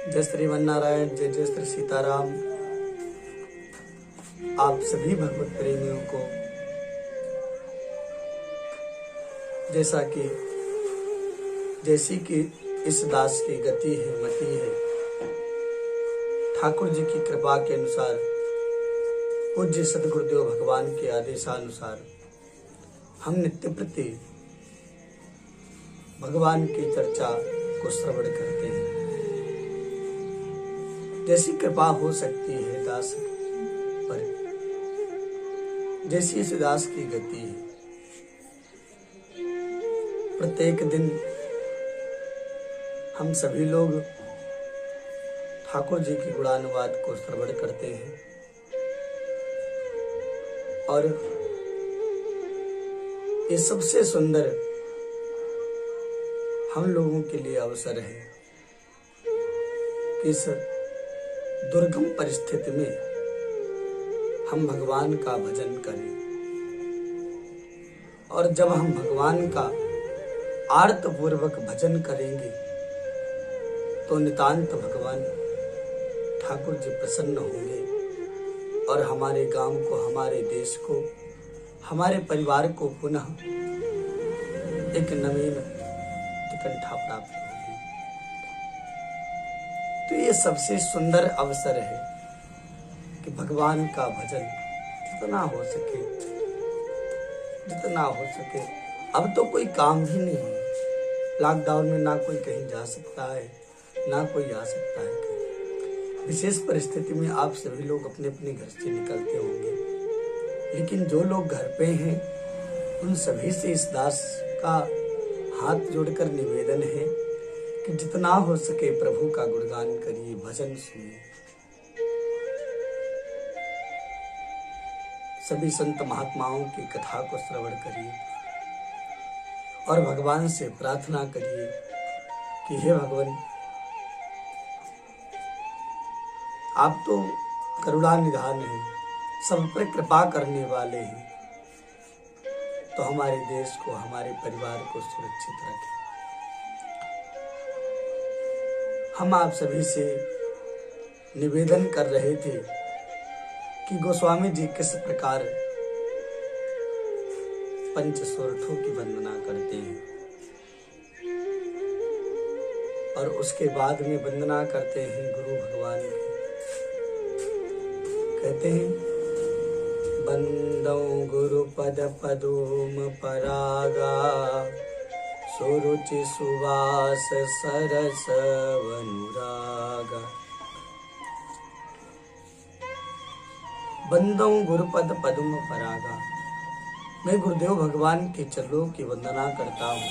जय श्रीमन नारायण, जय जय श्री सीताराम। आप सभी भगवत प्रेमियों को जैसी कि इस दास की गति है, मति है, ठाकुर जी की कृपा के अनुसार, पूज्य सदगुरुदेव भगवान के आदेशानुसार हम नित्य प्रति भगवान की चर्चा को श्रवण करते हैं। जैसी कृपा हो सकती है दास पर, जैसी इस दास की गति है, प्रत्येक दिन हम सभी लोग ठाकुर जी की गुणानुवाद को श्रवण करते हैं और ये सबसे सुंदर हम लोगों के लिए अवसर है कि इस दुर्गम परिस्थिति में हम भगवान का भजन करें। और जब हम भगवान का आर्तपूर्वक भजन करेंगे तो नितांत भगवान ठाकुर जी प्रसन्न होंगे और हमारे गांव को, हमारे देश को, हमारे परिवार को पुनः एक नवीन उत्कंठा प्राप्त होगी। तो ये सबसे सुंदर अवसर है कि भगवान का भजन जितना हो सके। अब तो कोई काम भी नहीं है, लॉकडाउन में ना कोई कहीं जा सकता है, ना कोई आ सकता है कहीं। विशेष परिस्थिति में आप सभी लोग अपने अपने घर से निकलते होंगे, लेकिन जो लोग घर पे हैं उन सभी से इस दास का हाथ जोड़कर निवेदन है कि जितना हो सके प्रभु का गुणगान करिए, भजन सुनिए। सभी संत महात्माओं की कथा को श्रवण करिए और भगवान से प्रार्थना करिए कि हे भगवान, आप तो करुणा निधान हैं, सब पर कृपा करने वाले हैं, तो हमारे देश को, हमारे परिवार को सुरक्षित रखें। हम आप सभी से निवेदन कर रहे थे कि गोस्वामी जी किस प्रकार पंच सोरठों की वंदना करते हैं और उसके बाद में वंदना करते हैं गुरु भगवान की। कहते हैं, बंदौ गुरु पद पदोम परागा, सुरुचि सुवास सरस अनुरागा। बंदौ गुरुपद पद्म परागा, मैं गुरुदेव भगवान के चरणों की वंदना करता हूँ।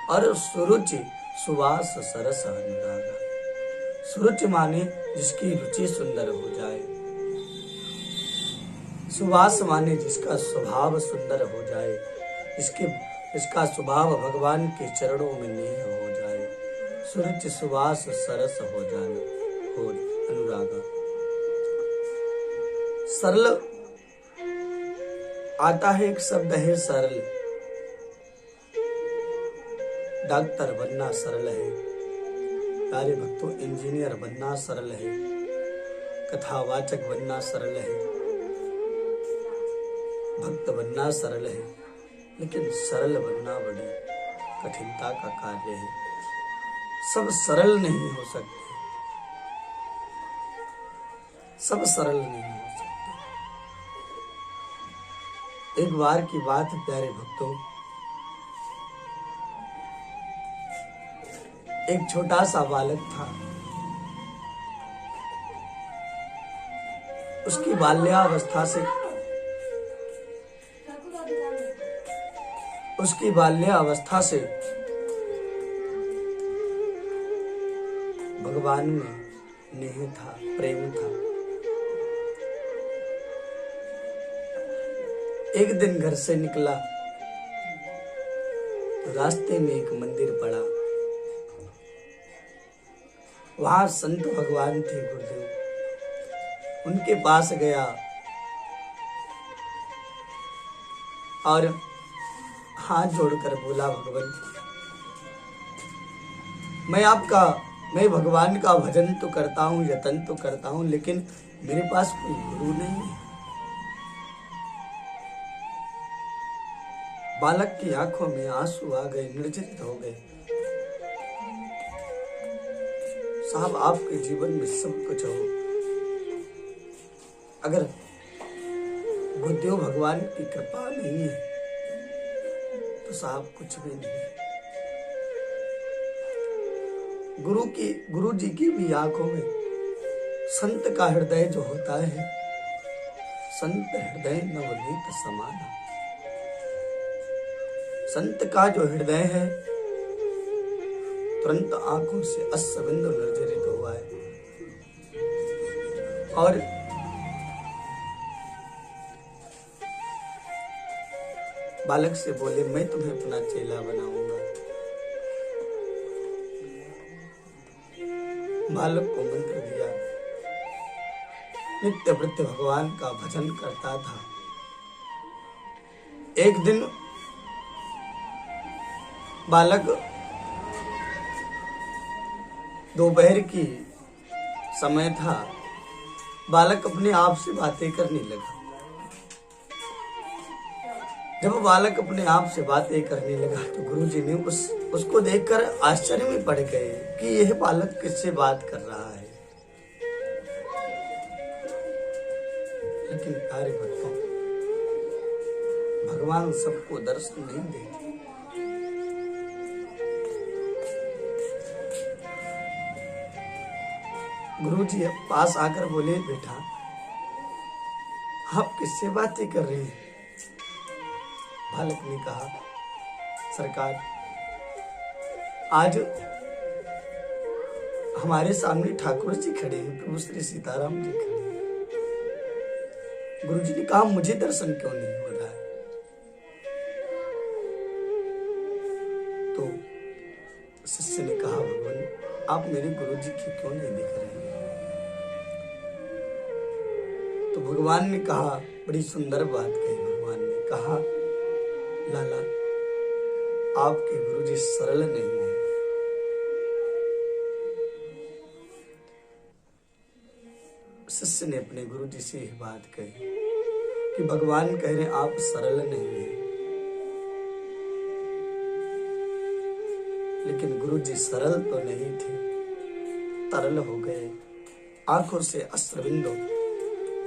और सुरुचि सुवास सरस अनुरागा, सुरुचि माने जिसकी रुचि सुंदर हो जाए, सुवास माने जिसका स्वभाव सुंदर हो जाए, इसका स्वभाव भगवान के चरणों में नेह हो जाए, सुरुचि सुवास सरस हो जाना, हो अनुरागा। सरल आता है, एक शब्द है सरल। डॉक्टर बनना सरल है, प्यारे भक्तों, इंजीनियर बनना सरल है, कथावाचक बनना सरल है, भक्त बनना सरल है, लेकिन सरल बनना बड़ी कठिनता का कार्य है। सब सरल नहीं हो सकते, सब सरल नहीं हो सकते। एक बार की बात है प्यारे भक्तों, एक छोटा सा बालक था। उसकी बाल्यावस्था से भगवान में नेह था, प्रेम था। एक दिन घर से निकला तो रास्ते में एक मंदिर पड़ा। वहां संत भगवान थे, गुरुदेव। उनके पास गया और हाथ जोड़कर बोला, भगवान, मैं आपका मैं भगवान का भजन तो करता हूँ, यत्न तो करता हूँ, लेकिन मेरे पास कोई गुरु नहीं है। बालक की आंखों में आंसू आ गए, निर्जित हो गए। साहब आपके जीवन में सब कुछ हो, अगर गुरुदेव भगवान की कृपा नहीं है तो साहब कुछ भी नहीं। गुरु जी की भी आंखों में संत का हृदय जो होता है, संत हृदय नवनीत समान। संत का जो हृदय है तुरंत आंखों से अस्सबिंदु निर्जरित हुआ है। और बालक से बोले, मैं तुम्हें अपना चेला बनाऊंगा। बालक को मंत्र दिया, नित्य प्रत्य भगवान का भजन करता था। एक दिन बालक दोपहर की समय था, बालक अपने आप से बातें करने लगा। जब बालक अपने आप से बातें करने लगा तो गुरुजी ने उसको देखकर आश्चर्य में पड़ गए कि यह बालक किससे बात कर रहा है। लेकिन प्यारे भक्तों, भगवान सबको दर्शन नहीं देते। गुरुजी पास आकर बोले, बेटा आप किससे बातें कर रहे हैं? बालक ने कहा, सरकार आज हमारे सामने ठाकुर जी खड़े हैं, प्रभु श्री सीताराम जी खड़े हैं। गुरुजी ने कहा, मुझे दर्शन क्यों नहीं हो रहा है? तो शिष्य ने कहा, भगवान आप मेरे गुरुजी की क्यों नहीं दिख रहे हैं? तो भगवान ने कहा, बड़ी सुंदर बात कही। भगवान ने कहा, लाला आपके गुरुजी सरल नहीं है। शिष्य ने अपने गुरुजी से यह बात कही कि भगवान कह रहे आप सरल नहीं है। लेकिन गुरुजी सरल तो नहीं थे, तरल हो गए। आंखों से अश्रुबिंदु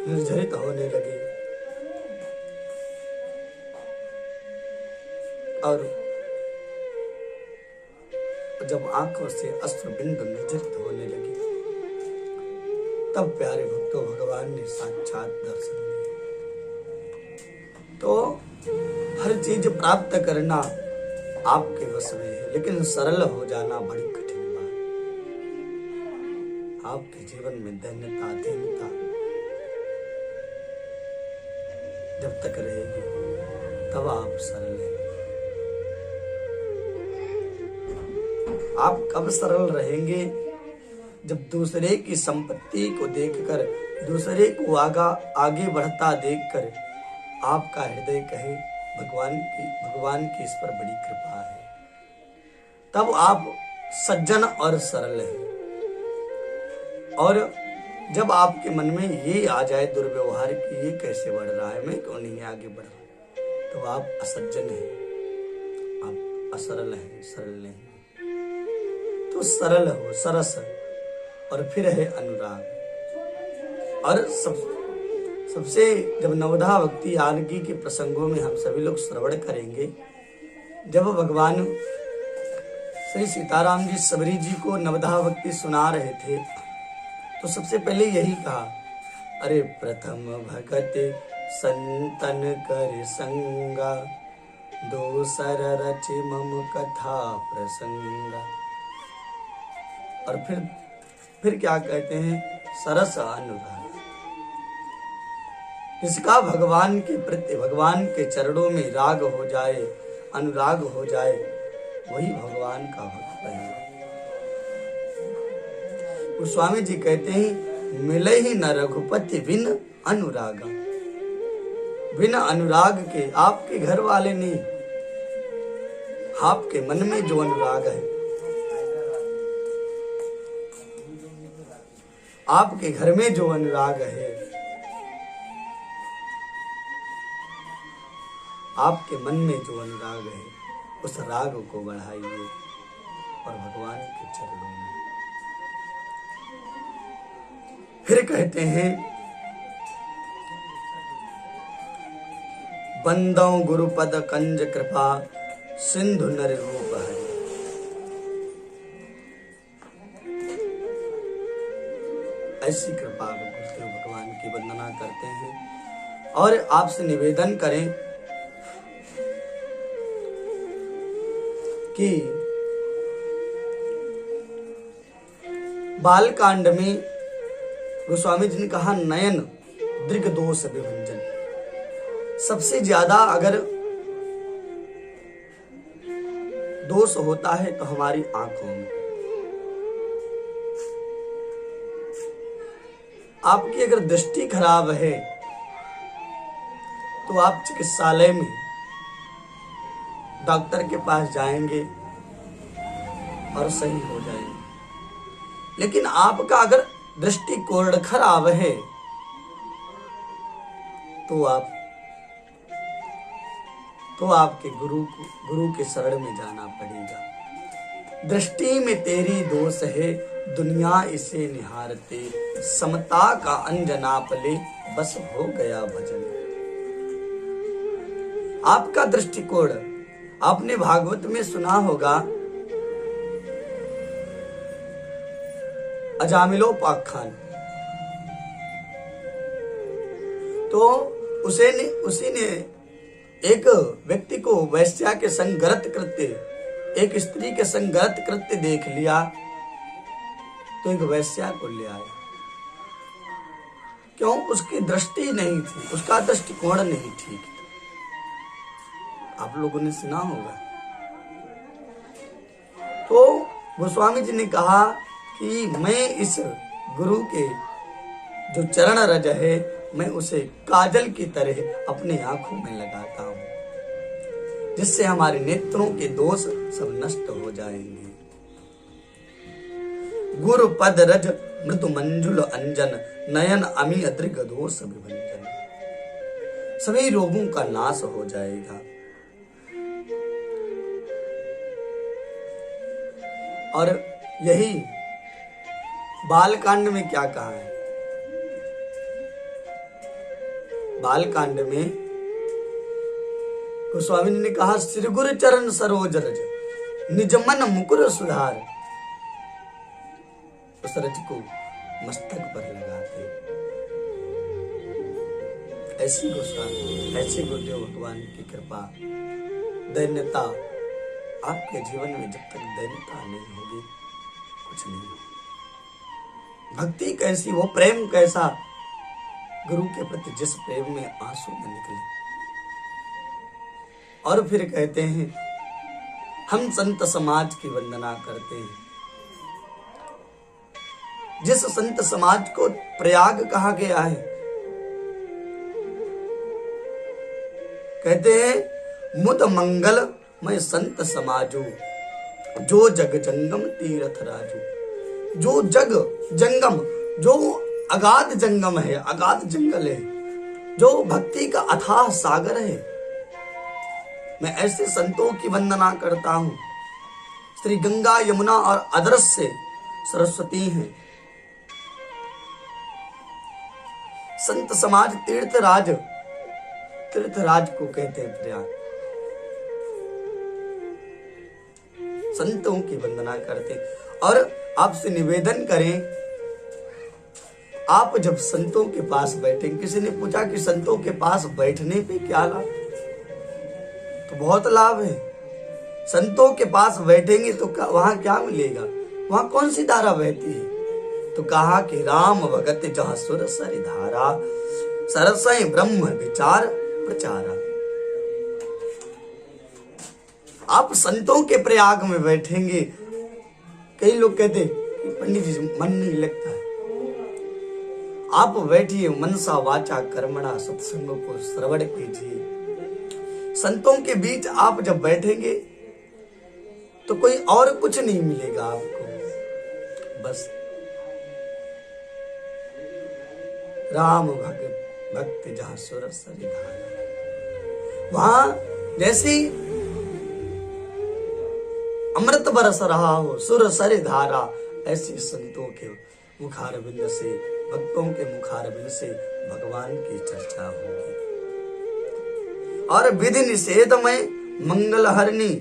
निर्झरित होने लगे और जब आंखों से अश्रुबिंदु निर्झरित होने लगे तब प्यारे भक्तों भगवान ने साक्षात दर्शन दिए। तो हर चीज प्राप्त करना आपके वश में है, लेकिन सरल हो जाना बड़ी कठिन बात। आपके जीवन में दैन्यता दीनता जब तक रहेगी तब आप सरल हैं। आप कब सरल रहेंगे? जब दूसरे की संपत्ति को देखकर, दूसरे को आगे बढ़ता देखकर आपका हृदय कहे भगवान की इस पर बड़ी कृपा है, तब आप सज्जन और सरल हैं। और जब आपके मन में ये आ जाए दुर्व्यवहार कि ये कैसे बढ़ रहा है, मैं क्यों नहीं आगे बढ़ रहा, तो आप असज्जन हैं, आप असरल हैं, सरल नहीं। तो सरल हो, सरस, और फिर है अनुराग। और सबसे जब नवधा भक्ति आनकी के प्रसंगों में हम सभी लोग श्रवण करेंगे, जब भगवान श्री सीताराम जी सबरी जी को नवधा भक्ति सुना रहे थे तो सबसे पहले यही कहा, अरे प्रथम भगत संतन कर संगा, दोसर रचि मम कथा प्रसंगा। और फिर क्या कहते हैं, सरस अनुराग। जिसका भगवान के प्रति, भगवान के चरणों में राग हो जाए, अनुराग हो जाए, वही भगवान का भक्त है। गोस्वामी जी कहते हैं, मिले ही न रघुपति बिन अनुरागा। बिना अनुराग के आपके घर वाले नहीं, आपके मन में जो अनुराग है आपके घर में जो अनुराग है, आपके मन में जो अनुराग है, उस राग को बढ़ाइए और भगवान के चरणों में। फिर कहते हैं, बंदौ गुरुपद कंज कृपा सिंधु नर रूप हरि। ऐसी कृपा गुरुदेव भगवान की वंदना करते हैं और आपसे निवेदन करें कि बालकांड में गोस्वामी जी ने कहा नयन दृग दोष विभंजन। सबसे ज्यादा अगर दोष होता है तो हमारी आंखों में। आपकी अगर दृष्टि खराब है तो आप चिकित्सालय में डॉक्टर के पास जाएंगे और सही हो जाएंगे। लेकिन आपका अगर दृष्टिकोण खराब है तो आपके गुरु के शरण में जाना पड़ेगा। दृष्टि में तेरी दोष है, दुनिया इसे निहारते, समता का अंजना पले बस हो गया भजन। आपका दृष्टिकोण, आपने भागवत में सुना होगा, अजामिलोपाख्यान, तो उसी ने एक व्यक्ति को वैश्या के संग गलत कृत्य, एक स्त्री के संग गलत कृत्य देख लिया तो एक वैश्या को ले आया। क्यों? उसकी दृष्टि नहीं थी, उसका दृष्टिकोण नहीं ठीक था। आप लोगों ने सुना होगा। तो गोस्वामी जी ने कहा कि मैं इस गुरु के जो चरण रज है, मैं उसे काजल की तरह अपने आंखों में लगाता हूं, जिससे हमारे नेत्रों के दोष सब नष्ट हो जाएंगे। गुरु पद रज मृदु मंजुल अंजन, नयन अमी अदृग दोष विभंजन। सभी रोगों का नाश हो जाएगा। और यही बालकांड में क्या कहा है? बालकांड में गोस्वामी ने कहा, श्री गुरु चरण सरोज रज, निज मन मुकुर सुधार। उस रज को मस्तक पर लगाते। ऐसी गोस्वामी, ऐसे गुरुदेव भगवान की कृपा, दैन्यता आपके जीवन में जब तक दैन्यता नहीं होगी, कुछ नहीं होगा। भक्ति कैसी, वो प्रेम कैसा, गुरु के प्रति जिस प्रेम में आंसू न निकले। और फिर कहते हैं, हम संत समाज की वंदना करते हैं। जिस संत समाज को प्रयाग कहा गया है, कहते हैं, मुद मंगल मैं संत समाजो, जो जग जंगम तीर्थ राजू। जो जग जंगम, जो अगाध जंगम है, अगाध जंगल है, जो भक्ति का अथाह सागर है, मैं ऐसे संतों की वंदना करता हूं। श्री गंगा यमुना और अदृश्य सरस्वती हैं। संत समाज तीर्थराज को कहते हैं प्रयाग। संतों की वंदना करते और आपसे निवेदन करें, आप जब संतों के पास बैठेंगे, किसी ने पूछा कि संतों के पास बैठने पे क्या लाभ, तो बहुत लाभ है। संतों के पास बैठेंगे तो वहां क्या मिलेगा? वहां कौन सी धारा बहती है? तो कहा कि राम भगत जहाँ सुर सरि धारा, सरसय ब्रह्म विचार प्रचारा। आप संतों के प्रयाग में बैठेंगे। कई लोग कहते कि पंडित जी मन नहीं लगता है। आप बैठिए, मनसा वाचा कर्मणा सत्संग को श्रवण कीजिए। संतों के बीच आप जब बैठेंगे तो कोई और कुछ नहीं मिलेगा आपको, बस राम भगत भक्ति जहाँ सुर सरि धारा। वहां जैसी अमृत बरस रहा हो सुर सरि धारा, ऐसी संतों के मुखारबिंद से, भक्तों के मुखारबिंद से भगवान की चर्चा होगी। और विधि निषेध में मंगल हरणी,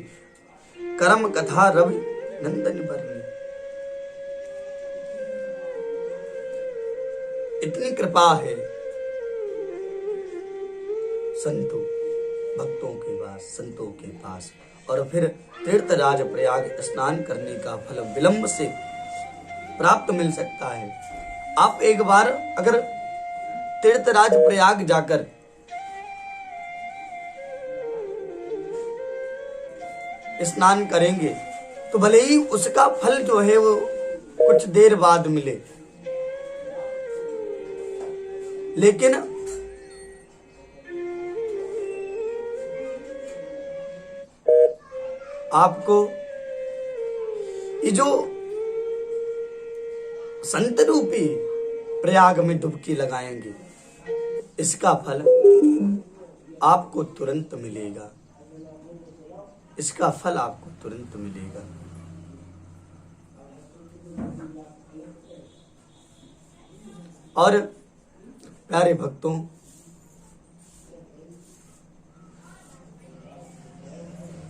कर्म कथा रवि नंदन बरनी। इतनी कृपा है संतों भक्तों के पास, संतों के पास। और फिर तीर्थराज प्रयाग स्नान करने का फल विलंब से प्राप्त मिल सकता है। आप एक बार अगर तीर्थराज प्रयाग जाकर स्नान करेंगे तो भले ही उसका फल जो है वो कुछ देर बाद मिले, लेकिन आपको ये जो संत रूपी प्रयाग में डुबकी लगाएंगे, इसका फल आपको तुरंत मिलेगा, इसका फल आपको तुरंत मिलेगा। और प्यारे भक्तों,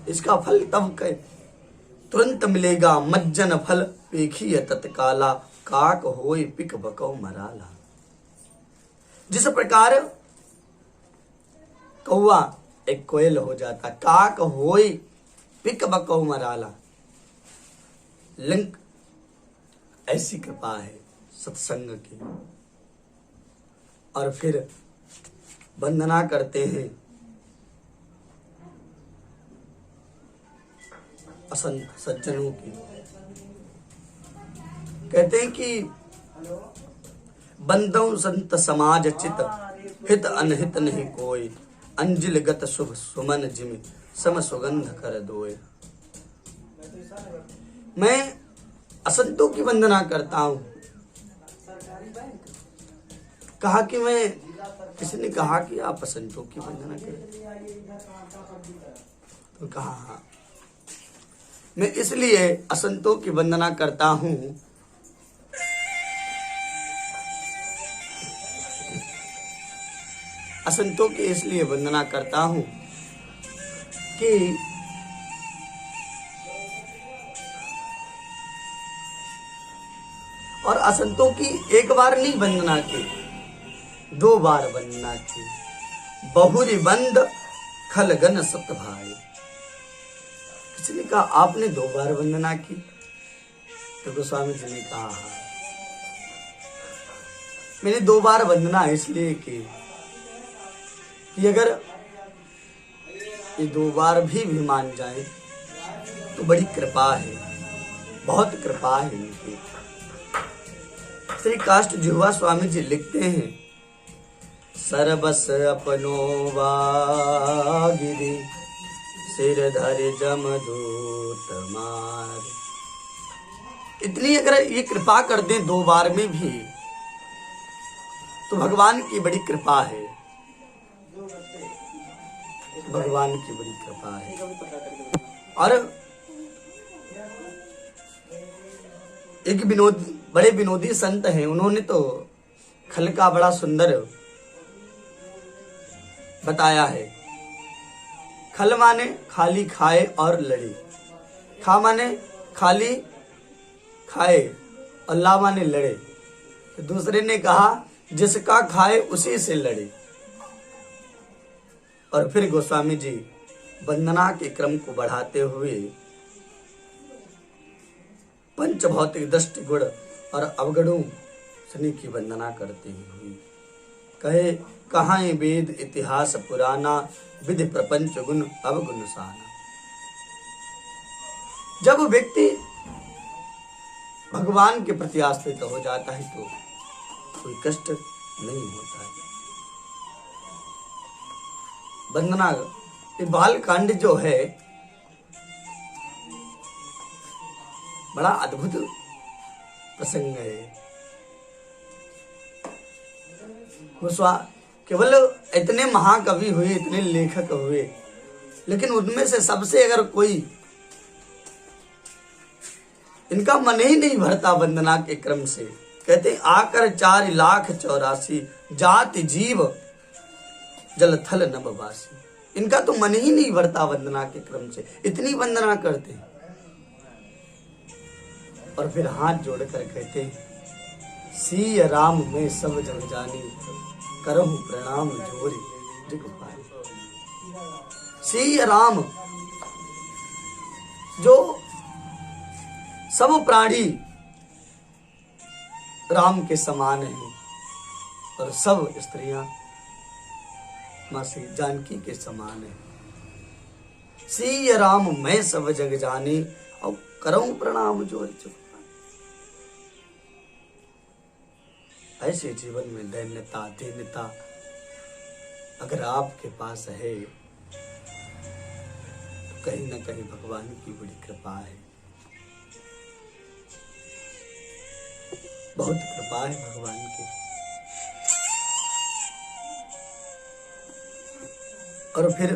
इसका फल तब तुरंत मिलेगा। मज्जन फल पेखिय तत्काला, काक होय पिक बकौ मराला। जिस प्रकार कौवा एक कोयल हो जाता, काक होय पिक बकौ मराला। लिंक ऐसी कृपा है सत्संग की। और फिर वंदना करते हैं असंत सज्जनों की। कहते हैं कि बंदौ संत समाज चित, हित अनहित नहीं कोई, अंजिल गत शुभ सुमन जिमि, सम सुगंध कर दोय। मैं असंतों की वंदना करता हूं। कहा कि मैं, किसी ने कहा कि आप असंतों की वंदना करें, तो कहा हाँ, मैं इसलिए असंतों की वंदना करता हूं असंतों की इसलिए वंदना करता हूं कि और असंतों की एक बार नहीं वंदना की, 2 बार वंदना की। बहुरी बंद खलगन सत भाई। किसी ने कहा आपने 2 बार वंदना की, तो गोस्वामी जी ने कहा हाँ, मैंने 2 बार वंदना इसलिए की कि अगर ये 2 बार भी मान जाए तो बड़ी कृपा है, बहुत कृपा है इनकी। श्री काष्ट जिह्वा स्वामी जी लिखते हैं, सरबस अपनो वागिरी, सिर धर जमदूत मार। इतनी अगर ये कृपा कर दें 2 बार में भी, तो भगवान की बड़ी कृपा है, भगवान की बड़ी कृपा है। और एक बड़े विनोदी संत हैं, उन्होंने तो खल का बड़ा सुंदर बताया है। खल माने खाली खाए और लड़ी, खा माने खाली खाए और ला माने लड़े। तो दूसरे ने कहा जिसका खाए उसी से लड़े। और फिर गोस्वामी जी वंदना के क्रम को बढ़ाते हुए पंच भौतिक दृष्टि गुण और अवगुणों शनि की वंदना करते हुए कहे, कहाँ वेद इतिहास पुराना, विधि प्रपंच गुण अवगुण साना। जब व्यक्ति भगवान के प्रति आश्रित हो जाता है तो कोई कष्ट नहीं होता है। वंदना ये बाल कांड जो है बड़ा अद्भुत प्रसंग है। केवल इतने महाकवि हुए, इतने लेखक हुए, लेकिन उनमें से सबसे अगर कोई इनका मन ही नहीं भरता वंदना के क्रम से, कहते आकर 4,84,000 जाति जीव जल थल नभवासी। इनका तो मन ही नहीं भरता वंदना के क्रम से, इतनी वंदना करते हैं। और फिर हाथ जोड़कर कहते हैं सी राम में सब जग जानी, करहु प्रणाम जोरी जग पाए। सी राम, जो सब प्राणी राम के समान हैं और सब स्त्रियां मां श्री जानकी के समान है। सी राम मैं सब जग जानी, और करऊं प्रणाम जोर चुप। ऐसे जीवन में दैन्यता, दीनता अगर आपके पास है तो कहीं ना कहीं भगवान की बड़ी कृपा है, बहुत कृपा है भगवान की। और फिर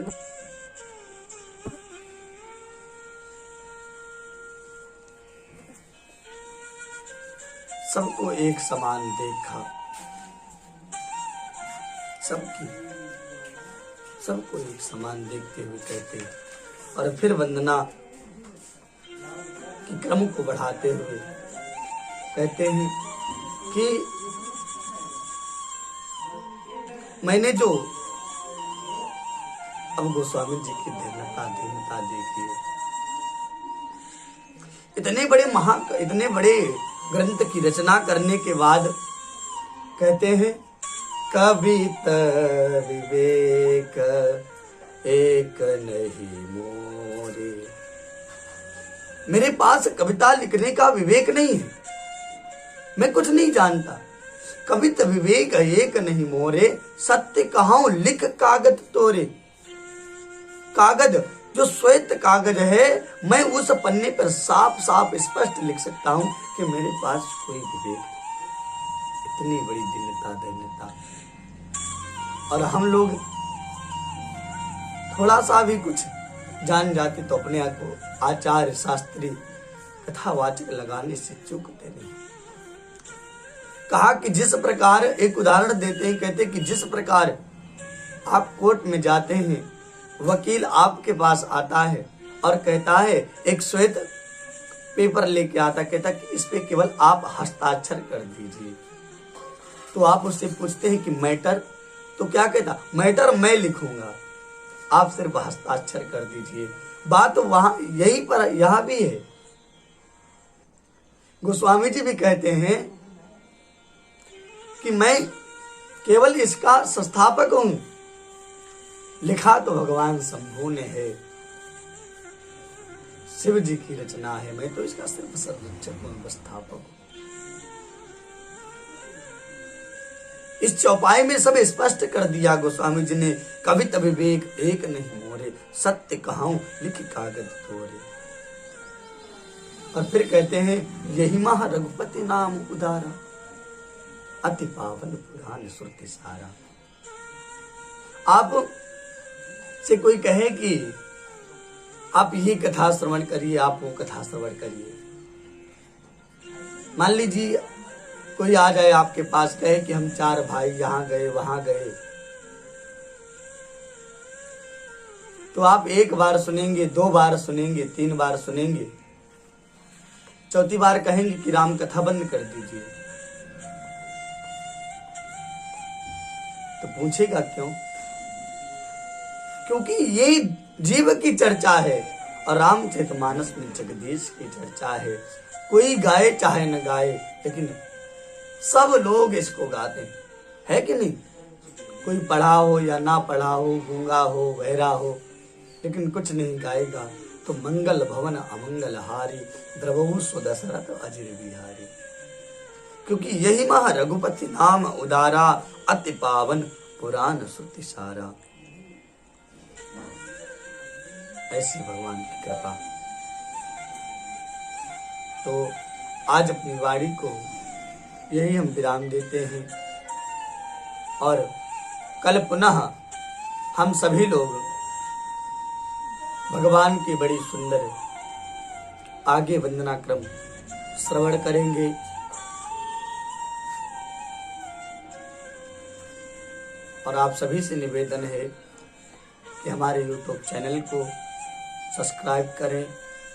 सबको एक समान देखा, सबको एक समान देखते हुए कहते, और फिर वंदना की क्रम को बढ़ाते हुए कहते हैं कि मैंने जो अब गोस्वामी जी की दीनता देखी, इतने बड़े ग्रंथ की रचना करने के बाद कहते हैं कविता विवेक एक नहीं मोरे। मेरे पास कविता लिखने का विवेक नहीं है, मैं कुछ नहीं जानता। कविता विवेक एक नहीं मोरे, सत्य कहाऊं लिख कागज तोरे। कागज जो श्वेत कागज है, मैं उस पन्ने पर साफ साफ स्पष्ट लिख सकता हूं कि मेरे पास कोई विवेक नहीं। इतनी बड़ी दीनता। और हम लोग थोड़ा सा भी कुछ जान जाते तो अपने आप को आचार्य शास्त्री कथावाचक लगाने से चूकते नहीं। कहा कि जिस प्रकार, एक उदाहरण देते हैं, कहते कि जिस प्रकार आप कोर्ट में जाते हैं, वकील आपके पास आता है और कहता है, एक श्वेत पेपर लेके आता, कहता कि इस पे केवल आप हस्ताक्षर कर दीजिए। तो आप उससे पूछते हैं कि मैटर, तो क्या कहता, मैटर मैं लिखूंगा, आप सिर्फ हस्ताक्षर कर दीजिए। बात वहां यही पर यहां भी है। गोस्वामी जी भी कहते हैं कि मैं केवल इसका संस्थापक हूं, लिखा तो भगवान शंभु ने है, शिव जी की रचना है, मैं तो इसका सिर्फ संरक्षक हूं, स्थापक हूं। इस चौपाई में सब स्पष्ट कर दिया गोस्वामी जी ने, कविता विवेक एक नहीं मोरे, सत्य कहाऊं लिख कागज तोरे। और फिर कहते हैं यही महा रघुपति नाम उदारा, अति पावन पुराण श्रुति सारा। आप से कोई कहे कि आप ये कथा श्रवण करिए, आप वो कथा श्रवण करिए। मान लीजिए कोई आ जाए आपके पास, कहे कि हम 4 भाई यहाँ गए वहां गए, तो आप 1 बार सुनेंगे, 2 बार सुनेंगे, 3 बार सुनेंगे, चौथी बार कहेंगे कि राम कथा बंद कर दीजिए। तो पूछेगा क्यों? क्योंकि ये जीव की चर्चा है और रामचरितमानस में जगदीश की चर्चा है। कोई गाए चाहे न गाए, लेकिन सब लोग इसको गाते हैं, है कि नहीं? कोई पढ़ा हो या ना पढ़ा हो, गूंगा हो, बहरा हो, लेकिन कुछ नहीं गाएगा तो मंगल भवन अमंगल हारी, द्रवहु सुदशरथ अजिर बिहारी। क्योंकि यही महा रघुपति नाम उदारा, अति पावन पुराण श्रुति सारा। ऐसी भगवान की कृपा। तो आज अपनी वाणी को यही हम विराम देते हैं। और कल पुनः हम सभी लोग भगवान की बड़ी सुंदर आगे वंदना क्रम श्रवण करेंगे। और आप सभी से निवेदन है कि हमारे YouTube चैनल को सब्सक्राइब करें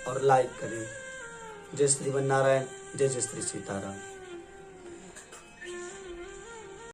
और लाइक करें। जय श्री नारायण, जय जय श्री सीताराम।